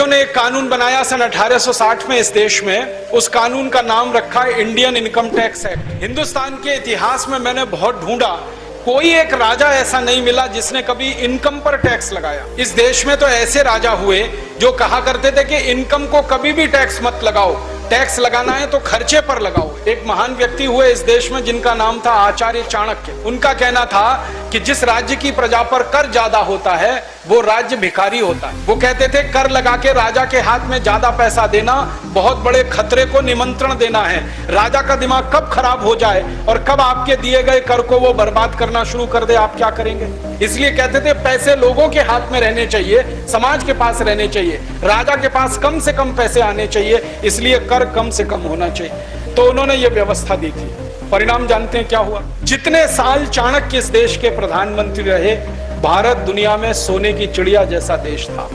इन्होंने एक कानून बनाया सन 1860 में इस देश में। उस कानून का नाम रखा है Indian income tax act. Hindustan के इतिहास में मैंने बहुत ढूंढा, कोई एक राजा ऐसा नहीं मिला जिसने कभी इनकम पर टैक्स लगाया। इस देश में तो ऐसे राजा हुए जो कहा करते थे कि इनकम को कभी भी टैक्स मत लगाओ, टैक्स लगाना है तो खर्चे पर लगाओ। एक महान व्यक्ति हुए इस देश में जिनका नाम था आचार्य चाणक्य। उनका कहना था कि जिस राज्य की प्रजा पर कर ज्यादा होता है वो राज्य भिखारी होता है। वो कहते थे कर लगा के राजा के हाथ में ज्यादा पैसा देना बहुत बड़े खतरे को निमंत्रण देना है। राजा का दिमाग कब खराब हो जाए और कब आपके दिए गए कर को वो बर्बाद करना शुरू कर दे, आप क्या करेंगे? इसलिए कहते थे पैसे लोगों के हाथ में रहने चाहिए, समाज के पास रहने चाहिए, राजा के पास कम से कम पैसे आने चाहिए, इसलिए कर कम से कम होना चाहिए। तो उन्होंने ये व्यवस्था दी थी। परिणाम जानते हैं क्या हुआ? जितने साल चाणक्य इस देश के प्रधानमंत्री रहे, भारत दुनिया में सोने की चिड़िया जैसा देश था।